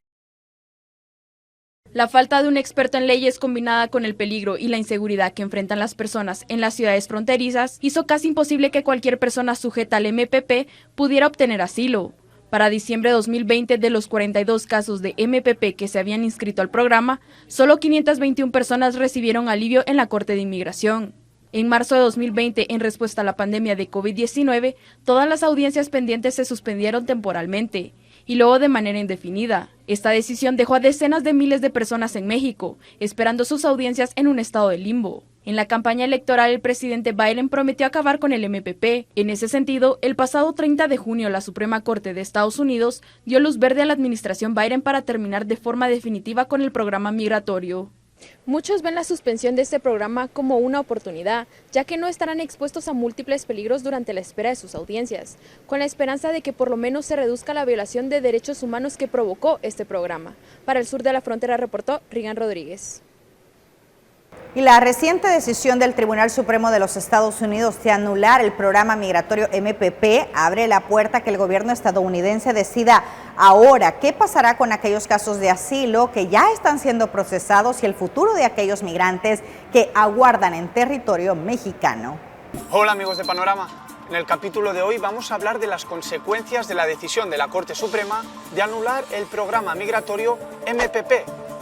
La falta de un experto en leyes combinada con el peligro y la inseguridad que enfrentan las personas en las ciudades fronterizas hizo casi imposible que cualquier persona sujeta al MPP pudiera obtener asilo. Para diciembre de 2020, de los 42 casos de MPP que se habían inscrito al programa, solo 521 personas recibieron alivio en la Corte de Inmigración. En marzo de 2020, en respuesta a la pandemia de COVID-19, todas las audiencias pendientes se suspendieron temporalmente y luego de manera indefinida. Esta decisión dejó a decenas de miles de personas en México, esperando sus audiencias en un estado de limbo. En la campaña electoral, el presidente Biden prometió acabar con el MPP. En ese sentido, el pasado 30 de junio, la Suprema Corte de Estados Unidos dio luz verde a la administración Biden para terminar de forma definitiva con el programa migratorio. Muchos ven la suspensión de este programa como una oportunidad, ya que no estarán expuestos a múltiples peligros durante la espera de sus audiencias, con la esperanza de que por lo menos se reduzca la violación de derechos humanos que provocó este programa. Para el sur de la frontera reportó Rigan Rodríguez. Y la reciente decisión del Tribunal Supremo de los Estados Unidos de anular el programa migratorio MPP abre la puerta a que el gobierno estadounidense decida ahora qué pasará con aquellos casos de asilo que ya están siendo procesados y el futuro de aquellos migrantes que aguardan en territorio mexicano. Hola amigos de Panorama. En el capítulo de hoy vamos a hablar de las consecuencias de la decisión de la Corte Suprema de anular el programa migratorio MPP,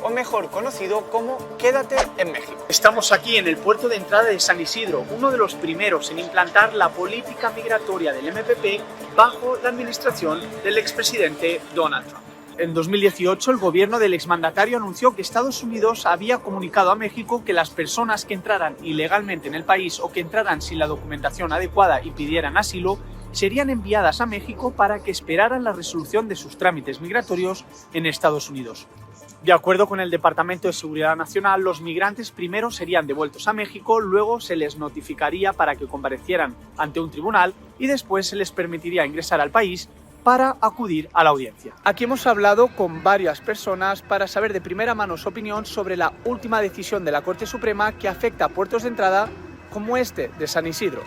o mejor conocido como Quédate en México. Estamos aquí en el puerto de entrada de San Isidro, uno de los primeros en implantar la política migratoria del MPP bajo la administración del expresidente Donald Trump. En 2018, el gobierno del exmandatario anunció que Estados Unidos había comunicado a México que las personas que entraran ilegalmente en el país o que entraran sin la documentación adecuada y pidieran asilo serían enviadas a México para que esperaran la resolución de sus trámites migratorios en Estados Unidos. De acuerdo con el Departamento de Seguridad Nacional, los migrantes primero serían devueltos a México, luego se les notificaría para que comparecieran ante un tribunal y después se les permitiría ingresar al país para acudir a la audiencia. Aquí hemos hablado con varias personas para saber de primera mano su opinión sobre la última decisión de la Corte Suprema que afecta a puertos de entrada como este de San Isidro.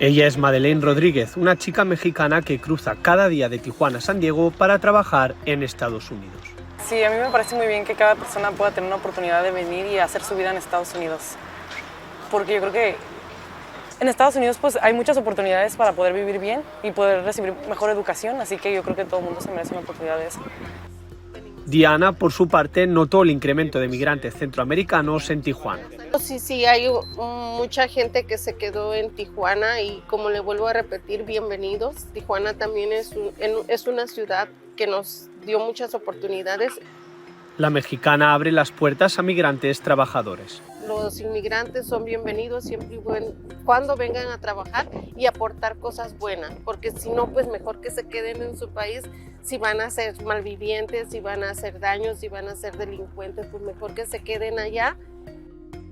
Ella es Madeleine Rodríguez, una chica mexicana que cruza cada día de Tijuana a San Diego para trabajar en Estados Unidos. Sí, a mí me parece muy bien que cada persona pueda tener una oportunidad de venir y hacer su vida en Estados Unidos. Porque yo creo que en Estados Unidos pues hay muchas oportunidades para poder vivir bien y poder recibir mejor educación, así que yo creo que todo el mundo se merece una oportunidad de eso. Diana, por su parte, notó el incremento de migrantes centroamericanos en Tijuana. Sí, hay mucha gente que se quedó en Tijuana y como le vuelvo a repetir, bienvenidos. Tijuana también es una ciudad que nos dio muchas oportunidades. La mexicana abre las puertas a migrantes trabajadores. los inmigrantes son bienvenidos siempre y cuando vengan a trabajar y aportar cosas buenas, porque si no, pues mejor que se queden en su país. Si van a ser malvivientes, si van a hacer daños, si van a ser delincuentes, pues mejor que se queden allá.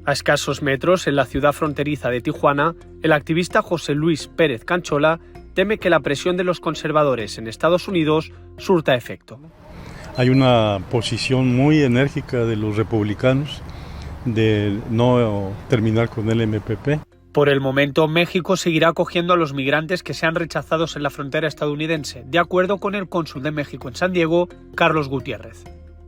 A escasos metros, en la ciudad fronteriza de Tijuana, el activista José Luis Pérez Canchola teme que la presión de los conservadores en Estados Unidos surta efecto. Hay una posición muy enérgica de los republicanos de no terminar con el MPP. Por el momento, México seguirá acogiendo a los migrantes que sean rechazados en la frontera estadounidense, de acuerdo con el cónsul de México en San Diego, Carlos Gutiérrez.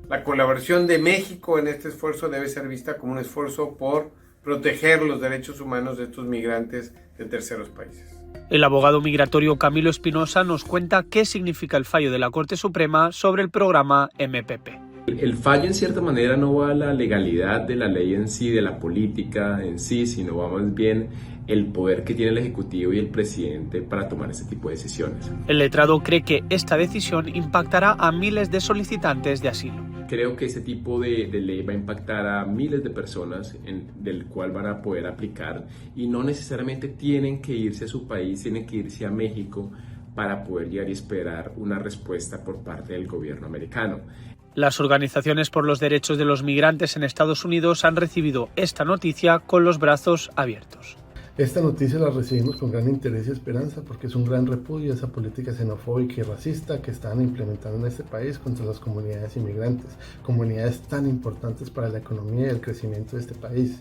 La colaboración de México en este esfuerzo debe ser vista como un esfuerzo por proteger los derechos humanos de estos migrantes de terceros países. El abogado migratorio Camilo Espinosa nos cuenta qué significa el fallo de la Corte Suprema sobre el programa MPP. El fallo en cierta manera no va a la legalidad de la ley en sí, de la política en sí, sino va más bien el poder que tiene el Ejecutivo y el presidente para tomar este tipo de decisiones. El letrado cree que esta decisión impactará a miles de solicitantes de asilo. Creo que ese tipo de ley va a impactar a miles de personas del cual van a poder aplicar y no necesariamente tienen que irse a su país, tienen que irse a México para poder llegar y esperar una respuesta por parte del gobierno americano. Las organizaciones por los derechos de los migrantes en Estados Unidos han recibido esta noticia con los brazos abiertos. Esta noticia la recibimos con gran interés y esperanza porque es un gran repudio a esa política xenofóbica y racista que están implementando en este país contra las comunidades inmigrantes, comunidades tan importantes para la economía y el crecimiento de este país.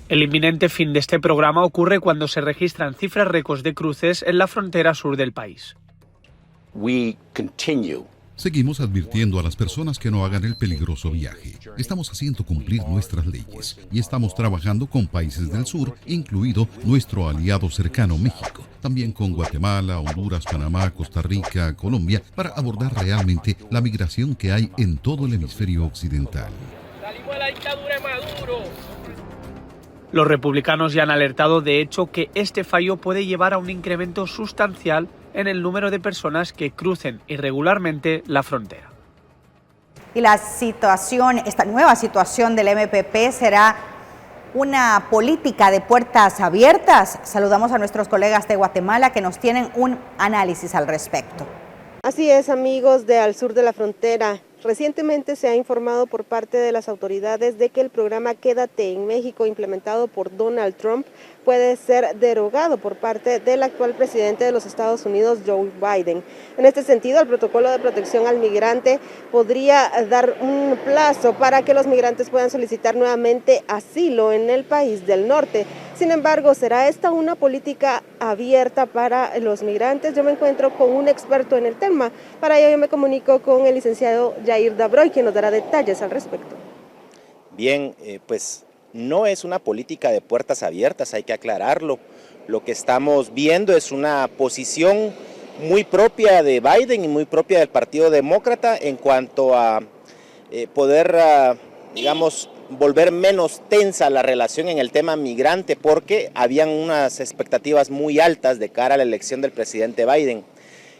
El inminente fin de este programa ocurre cuando se registran cifras récords de cruces en la frontera sur del país. Seguimos advirtiendo a las personas que no hagan el peligroso viaje. Estamos haciendo cumplir nuestras leyes y estamos trabajando con países del sur, incluido nuestro aliado cercano México, también con Guatemala, Honduras, Panamá, Costa Rica, Colombia, para abordar realmente la migración que hay en todo el hemisferio occidental. ¡Salimos de la dictadura de Maduro! Los republicanos ya han alertado, de hecho, que este fallo puede llevar a un incremento sustancial en el número de personas que crucen irregularmente la frontera. Y esta nueva situación del MPP será una política de puertas abiertas. Saludamos a nuestros colegas de Guatemala que nos tienen un análisis al respecto. Así es, amigos de Al Sur de la Frontera. Recientemente se ha informado por parte de las autoridades de que el programa Quédate en México, implementado por Donald Trump, puede ser derogado por parte del actual presidente de los Estados Unidos, Joe Biden. En este sentido, el protocolo de protección al migrante podría dar un plazo para que los migrantes puedan solicitar nuevamente asilo en el país del norte. Sin embargo, ¿será esta una política abierta para los migrantes? Yo me encuentro con un experto en el tema. Para ello yo me comunico con el licenciado Jair Dabroy, quien nos dará detalles al respecto. Bien, pues no es una política de puertas abiertas, hay que aclararlo. Lo que estamos viendo es una posición muy propia de Biden y muy propia del Partido Demócrata en cuanto a poder, digamos, volver menos tensa la relación en el tema migrante, porque habían unas expectativas muy altas de cara a la elección del presidente Biden.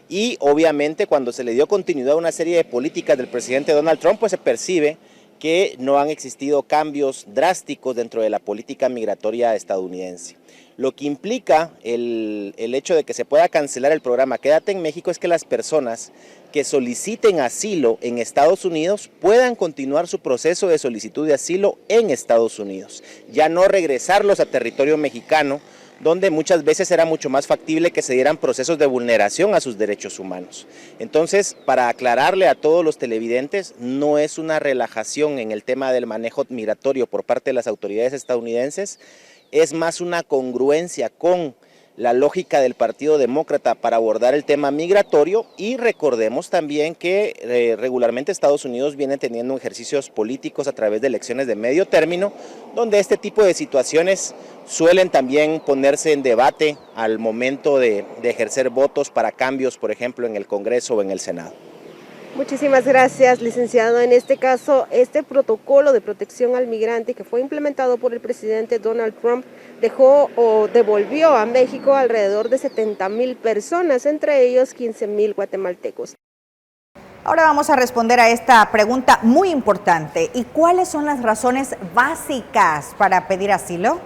Y obviamente cuando se le dio continuidad a una serie de políticas del presidente Donald Trump, pues se percibe que no han existido cambios drásticos dentro de la política migratoria estadounidense. Lo que implica el hecho de que se pueda cancelar el programa Quédate en México es que las personas que soliciten asilo en Estados Unidos puedan continuar su proceso de solicitud de asilo en Estados Unidos, ya no regresarlos a territorio mexicano, donde muchas veces era mucho más factible que se dieran procesos de vulneración a sus derechos humanos. Entonces, para aclararle a todos los televidentes, no es una relajación en el tema del manejo migratorio por parte de las autoridades estadounidenses, es más una congruencia con la lógica del Partido Demócrata para abordar el tema migratorio, y recordemos también que regularmente Estados Unidos viene teniendo ejercicios políticos a través de elecciones de medio término, donde este tipo de situaciones suelen también ponerse en debate al momento de ejercer votos para cambios, por ejemplo, en el Congreso o en el Senado. Muchísimas gracias, licenciado. En este caso, este protocolo de protección al migrante que fue implementado por el presidente Donald Trump dejó o devolvió a México alrededor de 70,000 personas, entre ellos 15,000 guatemaltecos. Ahora vamos a responder a esta pregunta muy importante. ¿Y cuáles son las razones básicas para pedir asilo?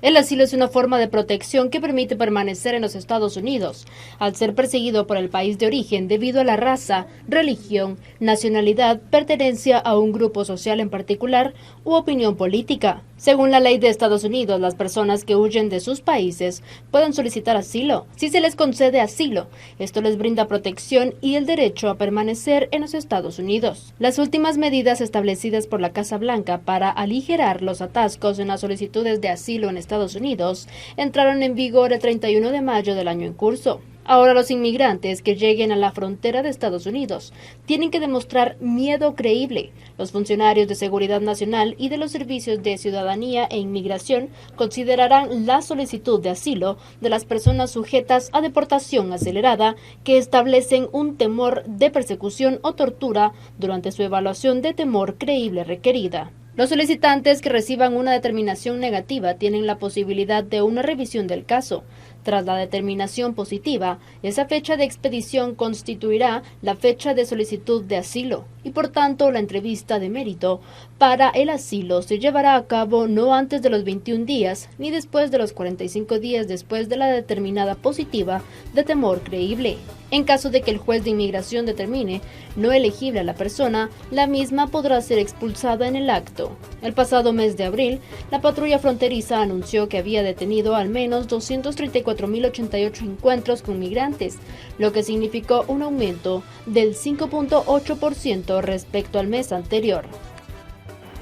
El asilo es una forma de protección que permite permanecer en los Estados Unidos al ser perseguido por el país de origen debido a la raza, religión, nacionalidad, pertenencia a un grupo social en particular u opinión política. Según la ley de Estados Unidos, las personas que huyen de sus países pueden solicitar asilo. Si se les concede asilo, esto les brinda protección y el derecho a permanecer en los Estados Unidos. Las últimas medidas establecidas por la Casa Blanca para aligerar los atascos en las solicitudes de asilo en Estados Unidos entraron en vigor el 31 de mayo del año en curso. Ahora los inmigrantes que lleguen a la frontera de Estados Unidos tienen que demostrar miedo creíble. Los funcionarios de seguridad nacional y de los servicios de ciudadanía e inmigración considerarán la solicitud de asilo de las personas sujetas a deportación acelerada que establecen un temor de persecución o tortura durante su evaluación de temor creíble requerida. Los solicitantes que reciban una determinación negativa tienen la posibilidad de una revisión del caso. Tras la determinación positiva, esa fecha de expedición constituirá la fecha de solicitud de asilo y por tanto la entrevista de mérito para el asilo se llevará a cabo no antes de los 21 días ni después de los 45 días después de la determinada positiva de temor creíble. En caso de que el juez de inmigración determine no elegible a la persona, la misma podrá ser expulsada en el acto. El pasado mes de abril, la patrulla fronteriza anunció que había detenido al menos 234.088 encuentros con migrantes, lo que significó un aumento del 5.8% respecto al mes anterior.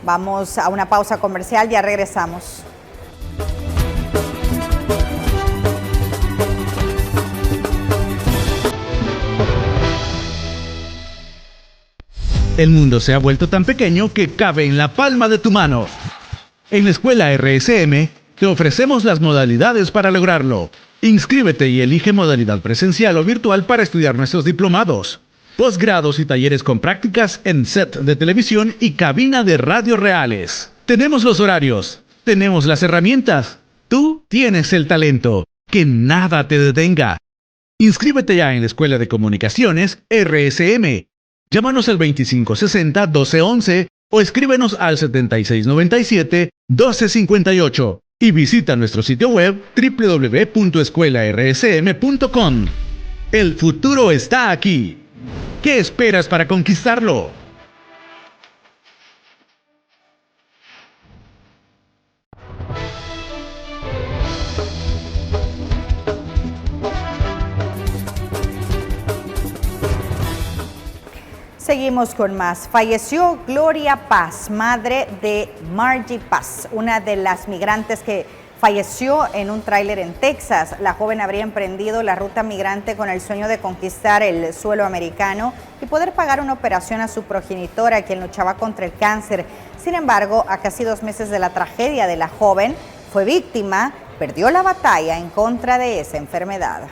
Vamos a una pausa comercial, ya regresamos. El mundo se ha vuelto tan pequeño que cabe en la palma de tu mano. En la escuela RSM te ofrecemos las modalidades para lograrlo. Inscríbete y elige modalidad presencial o virtual para estudiar nuestros diplomados, posgrados y talleres con prácticas en set de televisión y cabina de radio reales. Tenemos los horarios, tenemos las herramientas. Tú tienes el talento. Que nada te detenga. Inscríbete ya en la Escuela de Comunicaciones RSM. Llámanos al 2560-1211 o escríbenos al 7697-1258 y visita nuestro sitio web www.escuelarsm.com. El futuro está aquí. ¿Qué esperas para conquistarlo? Seguimos con más. Falleció Gloria Paz, madre de Margie Paz, una de las migrantes que falleció en un tráiler en Texas. La joven habría emprendido la ruta migrante con el sueño de conquistar el suelo americano y poder pagar una operación a su progenitora, quien luchaba contra el cáncer. Sin embargo, a casi 2 meses de la tragedia de la joven, fue víctima, perdió la batalla en contra de esa enfermedad.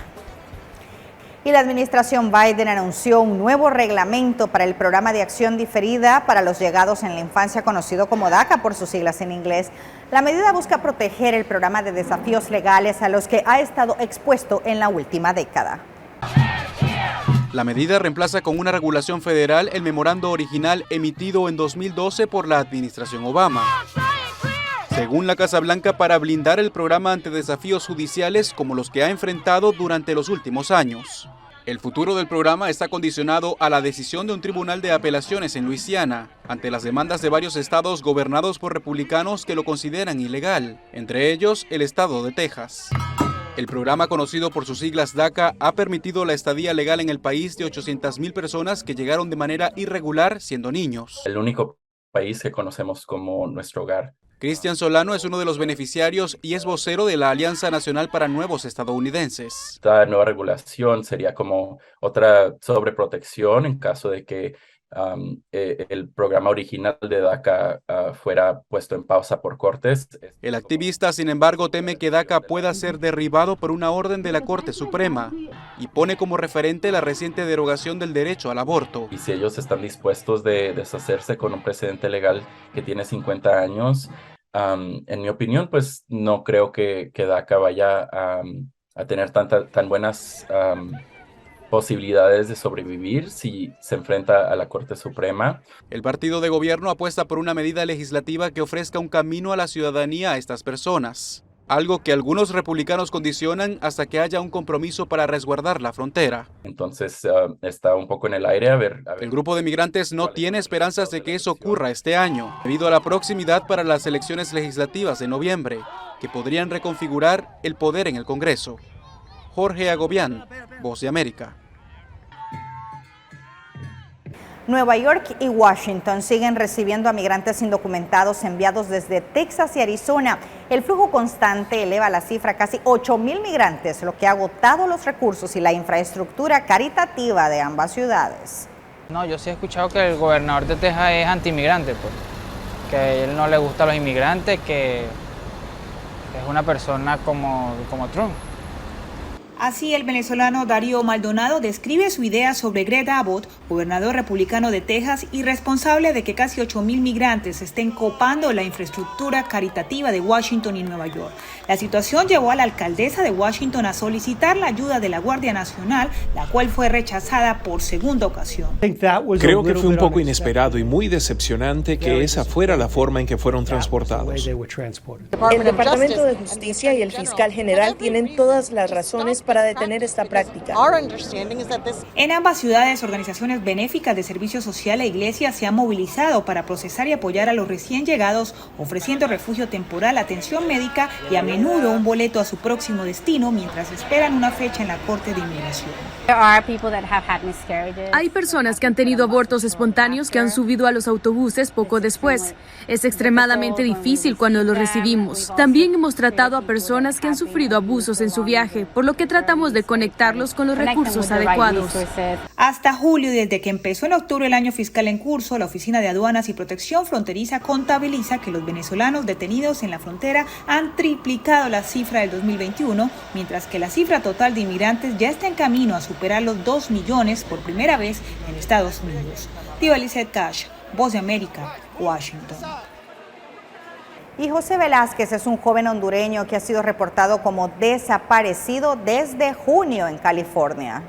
Y la administración Biden anunció un nuevo reglamento para el programa de acción diferida para los llegados en la infancia, conocido como DACA por sus siglas en inglés. La medida busca proteger el programa de desafíos legales a los que ha estado expuesto en la última década. La medida reemplaza con una regulación federal el memorando original emitido en 2012 por la administración Obama. Según la Casa Blanca, para blindar el programa ante desafíos judiciales como los que ha enfrentado durante los últimos años. El futuro del programa está condicionado a la decisión de un tribunal de apelaciones en Luisiana, ante las demandas de varios estados gobernados por republicanos que lo consideran ilegal, entre ellos el estado de Texas. El programa, conocido por sus siglas DACA, ha permitido la estadía legal en el país de 800,000 personas que llegaron de manera irregular siendo niños. El único país que conocemos como nuestro hogar. Cristian Solano es uno de los beneficiarios y es vocero de la Alianza Nacional para Nuevos Estadounidenses. Esta nueva regulación sería como otra sobreprotección en caso de que el programa original de DACA fuera puesto en pausa por cortes. El activista, sin embargo, teme que DACA pueda ser derribado por una orden de la Corte Suprema y pone como referente la reciente derogación del derecho al aborto. Y si ellos están dispuestos de deshacerse con un precedente legal que tiene 50 años, en mi opinión, pues no creo que DACA vaya a tener tan buenas posibilidades de sobrevivir si se enfrenta a la Corte Suprema. El partido de gobierno apuesta por una medida legislativa que ofrezca un camino a la ciudadanía a estas personas, algo que algunos republicanos condicionan hasta que haya un compromiso para resguardar la frontera. Entonces está un poco en el aire a ver. El grupo de migrantes no tiene esperanzas de que eso ocurra este año, debido a la proximidad para las elecciones legislativas de noviembre, que podrían reconfigurar el poder en el Congreso. Jorge Agobián, Voz de América. Nueva York y Washington siguen recibiendo a migrantes indocumentados enviados desde Texas y Arizona. El flujo constante eleva la cifra a casi 8,000 migrantes, lo que ha agotado los recursos y la infraestructura caritativa de ambas ciudades. No, yo sí he escuchado que el gobernador de Texas es antimigrante, pues, que a él no le gustan los inmigrantes, que es una persona como Trump. Así, el venezolano Darío Maldonado describe su idea sobre Greg Abbott, gobernador republicano de Texas y responsable de que casi 8,000 migrantes estén copando la infraestructura caritativa de Washington y Nueva York. La situación llevó a la alcaldesa de Washington a solicitar la ayuda de la Guardia Nacional, la cual fue rechazada por segunda ocasión. Creo que fue un poco inesperado y muy decepcionante que esa fuera la forma en que fueron transportados. El Departamento de Justicia y el fiscal general tienen todas las razones para detener esta práctica. En ambas ciudades, organizaciones benéficas de servicio social e iglesias se han movilizado para procesar y apoyar a los recién llegados, ofreciendo refugio temporal, atención médica y a menudo un boleto a su próximo destino mientras esperan una fecha en la Corte de Inmigración. Hay personas que han tenido abortos espontáneos que han subido a los autobuses poco después. Es extremadamente difícil cuando los recibimos. También hemos tratado a personas que han sufrido abusos en su viaje, por lo que tratamos de conectarlos con los recursos adecuados. Hasta julio, desde que empezó en octubre el año fiscal en curso, la Oficina de Aduanas y Protección Fronteriza contabiliza que los venezolanos detenidos en la frontera han triplicado la cifra del 2021, mientras que la cifra total de inmigrantes ya está en camino a superar los 2 millones por primera vez en Estados Unidos. Diva Lizeth Cash, Voz de América, Washington. Y José Velázquez es un joven hondureño que ha sido reportado como desaparecido desde junio en California.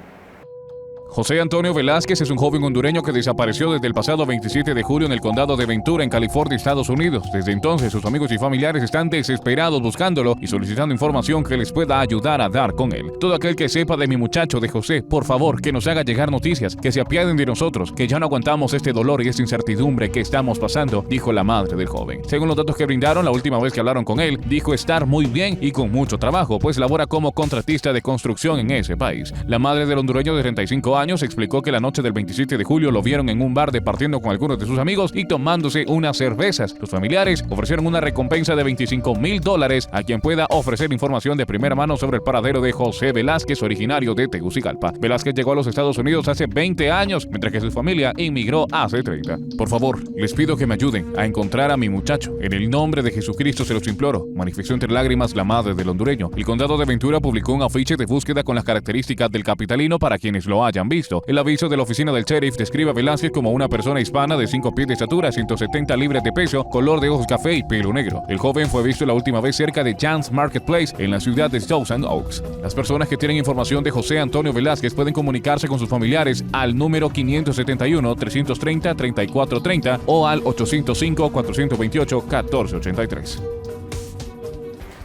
José Antonio Velázquez es un joven hondureño que desapareció desde el pasado 27 de julio en el condado de Ventura, en California, Estados Unidos. Desde entonces, sus amigos y familiares están desesperados buscándolo y solicitando información que les pueda ayudar a dar con él. Todo aquel que sepa de mi muchacho, de José, por favor, que nos haga llegar noticias, que se apiaden de nosotros, que ya no aguantamos este dolor y esta incertidumbre que estamos pasando, dijo la madre del joven. Según los datos que brindaron la última vez que hablaron con él, dijo estar muy bien y con mucho trabajo, pues labora como contratista de construcción en ese país. La madre del hondureño de 35 años explicó que la noche del 27 de julio lo vieron en un bar departiendo con algunos de sus amigos y tomándose unas cervezas. Los familiares ofrecieron una recompensa de $25,000 a quien pueda ofrecer información de primera mano sobre el paradero de José Velázquez, originario de Tegucigalpa. Velázquez llegó a los Estados Unidos hace 20 años, mientras que su familia inmigró hace 30. Por favor, les pido que me ayuden a encontrar a mi muchacho. En el nombre de Jesucristo se los imploro, manifestó entre lágrimas la madre del hondureño. El condado de Ventura publicó un afiche de búsqueda con las características del capitalino para quienes lo hayan visto. El aviso de la oficina del sheriff describe a Velázquez como una persona hispana de 5 pies de estatura, 170 libras de peso, color de ojos café y pelo negro. El joven fue visto la última vez cerca de Jan's Marketplace en la ciudad de Thousand Oaks. Las personas que tienen información de José Antonio Velázquez pueden comunicarse con sus familiares al número 571-330-3430 o al 805-428-1483.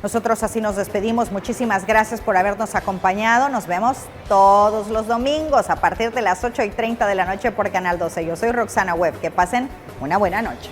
Nosotros así nos despedimos. Muchísimas gracias por habernos acompañado. Nos vemos todos los domingos a partir de las 8:30 de la noche por Canal 12. Yo soy Roxana Webb. Que pasen una buena noche.